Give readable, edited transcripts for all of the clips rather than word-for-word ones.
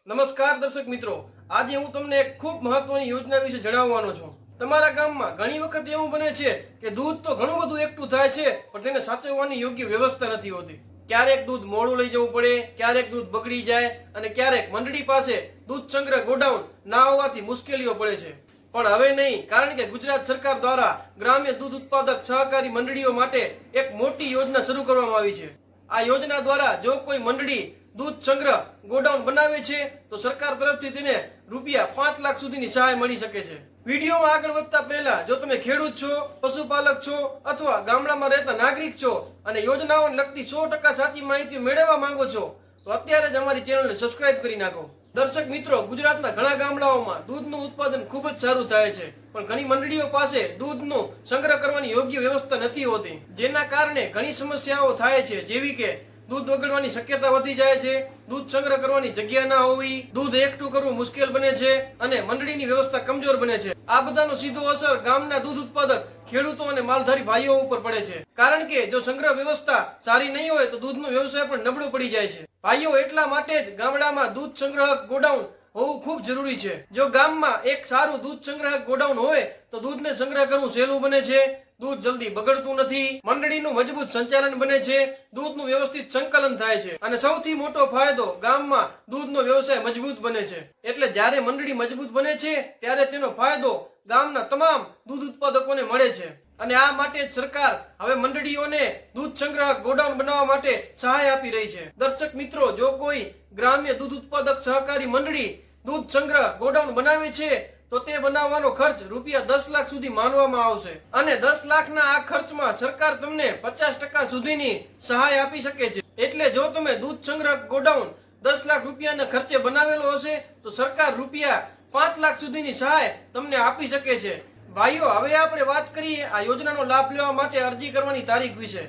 નમસ્કાર દર્શક મિત્રો, આજે હું તમને એક ખૂબ મહત્વની યોજના વિશે જણાવવાનો છું। તમારા ગામમાં ઘણી વખત એવું બને છે કે દૂધ તો ઘણું બધું એકઠું થાય છે, પણ તેને સાચવવાની યોગ્ય વ્યવસ્થા નથી હોતી। ક્યારેક દૂધ મોડું લઈ જવું પડે, ક્યારેક દૂધ બગડી જાય અને ક્યારેક મંડળી પાસે દૂધ સંગ્રહ ગોડાઉન ના હોવાથી મુશ્કેલીઓ પડે છે। પણ હવે નહીં, કારણ કે ગુજરાત સરકાર દ્વારા ગ્રામ્ય દૂધ ઉત્પાદક સહકારી મંડળીઓ માટે એક મોટી યોજના શરૂ કરવામાં આવી છે। આ યોજના દ્વારા જો કોઈ મંડળી દૂધ સંગ્રહ ગોડાઉન બનાવે છે તો સરકાર તરફથી તેને ₹5 લાખ સુધીની સહાય મળી શકે છે। વિડીયોમાં આગળ વધતા પહેલા જો તમે ખેડૂત છો, પશુપાલક છો અથવા ગામડામાં રહેતા નાગરિક છો અને યોજનાઓને લગતી 100% સાચી માહિતી મેળવવા માંગો છો તો અત્યારે જ અમારી ચેનલને સબસ્ક્રાઇબ કરી નાખો। દર્શક મિત્રો, ગુજરાતના ઘણા ગામડાઓમાં દૂધનું ઉત્પાદન ખૂબ જ સારું થાય છે, પણ ઘણી મંડળીઓ પાસે દૂધનો સંગ્રહ કરવાની યોગ્ય વ્યવસ્થા નથી હોતી, જેના કારણે ઘણી સમસ્યાઓ થાય છે, જેવી કે દૂધ બગડવાની શક્યતા વધી જાય છે, દૂધ સંગ્રહ કરવાની જગ્યા ના હોવી, દૂધ એકઠું કરવું મુશ્કેલ બને છે અને મંડળીની વ્યવસ્થા કમજોર બને છે। આ બધાનો સીધો અસર ગામના દૂધ ઉત્પાદક ખેડૂતો અને માલધારી ભાઈઓ ઉપર પડે છે, કારણ કે જો સંગ્રહ વ્યવસ્થા સારી નહીં હોય તો દૂધનો વ્યવસાય પણ નબળો પડી જાય છે। ભાઈઓ, એટલા માટે જ ગામડામાં દૂધ સંગ્રહ ગોડાઉન હોવું ખૂબ જરૂરી છે। જો ગામમાં એક સારું દૂધ સંગ્રહ ગોડાઉન હોય તો દૂધને સંગ્રહ કરવું સહેલું બને છે, દૂધ જલ્દી બગડતું નથી, મંડળીનું મજબૂત સંચાલન બને છે, દૂધનું વ્યવસ્થિત સંકલન થાય છે અને સૌથી મોટો ફાયદો ગામમાં દૂધનો વ્યવસાય મજબૂત બને છે। એટલે જ્યારે મંડળી મજબૂત બને છે ત્યારે તેનો ફાયદો ગામના તમામ દૂધ ઉત્પાદકોને મળે છે અને આ માટે જ સરકાર હવે મંડળીઓને દૂધ સંગ્રહ ગોડાઉન બનાવવા માટે સહાય આપી રહી છે। દર્શક મિત્રો, જો કોઈ ગ્રામ્ય દૂધ ઉત્પાદક સહકારી મંડળી દૂધ સંગ્રહ ગોડાઉન બનાવે છે તો તે બનાવવાનો ખર્ચ ₹10 લાખ સુધી માનવામાં આવશે અને 10 લાખના આ ખર્ચમાં સરકાર તમને 50% સુધીની સહાય આપી શકે છે। એટલે જો તમે દૂધ સંગ્રહ ગોડાઉન ₹10 લાખના ખર્ચે બનાવેલો હશે તો સરકાર ₹5 લાખ સુધીની સહાય તમને આપી શકે છે। ભાઈઓ, હવે આપણે વાત કરીએ આ યોજનાનો લાભ લેવા માટે અરજી કરવાની તારીખ વિશે।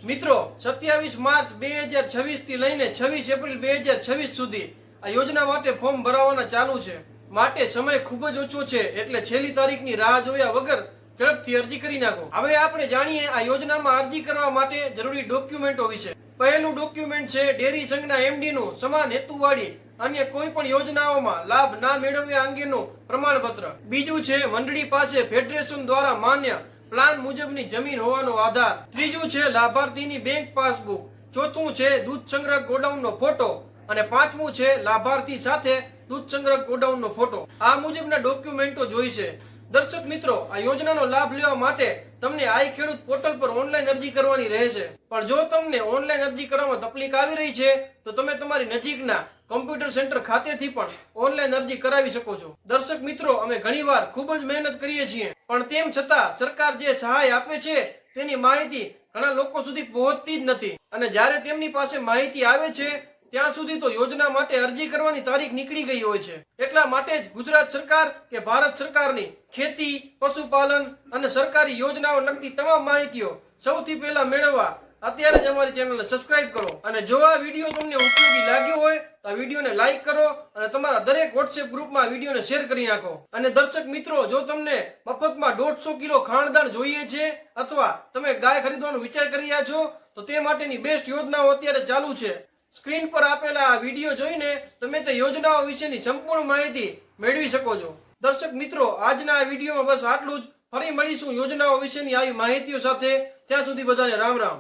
મિત્રો, 27 માર્ચ 2026 થી લઈને 26 એપ્રિલ 2026 સુધી આ યોજના માટે ફોર્મ ભરાવાના ચાલુ છે, માટે સમય ખૂબ જ ઓછો છે, એટલે છેલ્લી તારીખની રાહ જોયા વગર ઝડપથી અરજી કરી નાખો। હવે આપણે જાણીએ આ યોજનામાં અરજી કરવા માટે જરૂરી ડોક્યુમેન્ટો વિશે। પહેલું ડોક્યુમેન્ટ છે ડેરી સંઘના એમડી નું સમાન હેતુવાળી અન્ય કોઈ પણ યોજનાઓમાં લાભ ના મેળવ્યા અંગેનું પ્રમાણપત્ર। બીજું છે મંડળી પાસે ફેડરેશન દ્વારા માન્ય પ્લાન મુજબની જમીન હોવાનો આધાર। ત્રીજું છે લાભાર્થીની બેંક પાસબુક। ચોથું છે દૂધ સંગ્રહ ગોડાઉનનો ફોટો અને પાંચમું છે લાભાર્થી સાથે દૂધ સંગ્રહ ગોડાઉનનો ફોટો। આ મુજબના ડોક્યુમેન્ટો જોઈશે। દર્શક મિત્રો, આ યોજનાનો લાભ લેવા માટે તમને આઈ ખેડૂત પોર્ટલ પર ઓનલાઈન અરજી કરવાની રહેશે, પણ જો તમને ઓનલાઈન અરજી કરવામાં તકલીફ આવી રહી છે તો તમે તમારી નજીકના કોમ્પ્યુટર સેન્ટર ખાતેથી પણ ઓનલાઈન અરજી કરાવી શકો છો। દર્શક મિત્રો, અમે ઘણીવાર ખૂબ જ મહેનત કરીએ છીએ, પણ તેમ છતાં સરકાર જે સહાય આપે છે તેની માહિતી ઘણા લોકો સુધી પહોંચતી જ નથી અને જ્યારે તેમની પાસે માહિતી આવે છે ત્યાં સુધી તો યોજના માટે અરજી કરવાની તારીખ નીકળી ગઈ હોય છે। એટલા માટે જ ગુજરાત સરકાર કે ભારત સરકારની ખેતી, પશુપાલન અને સરકારી યોજનાઓ લગતી તમામ માહિતીઓ સૌથી પહેલા મેળવવા અત્યારે જ અમારી ચેનલને સબસ્ક્રાઇબ કરો અને જો આ વિડીયો તમને ઉપયોગી લાગ્યો હોય તો આ વિડીયોને લાઈક કરો અને તમારા દરેક વોટ્સએપ ગ્રુપમાં આ વિડીયોને શેર કરી નાખો। અને દર્શક મિત્રો, જો તમને મફતમાં 150 કિલો ખાંડદાણ જોઈએ છે અથવા તમે ગાય ખરીદવાનો વિચાર કરી રહ્યા છો તો તે માટેની બેસ્ટ યોજનાઓ અત્યારે ચાલુ છે। સ્ક્રીન પર આપેલા આ વિડીયો જોઈને તમે તે યોજનાઓ વિશેની સંપૂર્ણ માહિતી મેળવી શકો છો। દર્શક મિત્રો, આજના આ વિડીયોમાં બસ આટલું જ। ફરી મળીશું યોજનાઓ વિશેની આવી માહિતીઓ સાથે। ત્યાં સુધી બધાને રામ રામ।